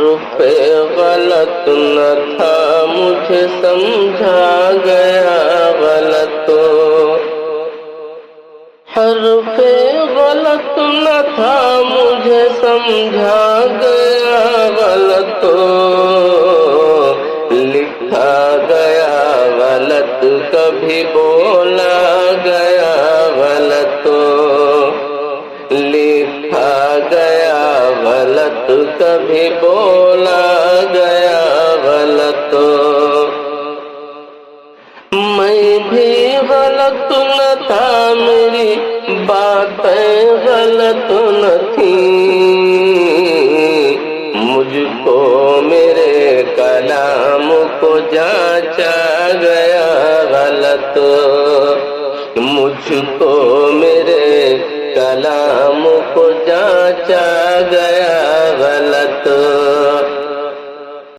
حرف غلط نہ تھا مجھے سمجھا گیا غلط، حرف غلط نہ تھا مجھے سمجھا گیا غلط، لکھا گیا غلط کبھی بولا گیا غلط، لکھا گیا غلط کبھی بولا گیا غلط، میں بھی غلط نہ تھا میری باتیں غلط نہ تھیں، مجھ کو میرے کلام کو جانچا گیا غلط، مجھ کو میرے کلام کو جانچا گیا غلط۔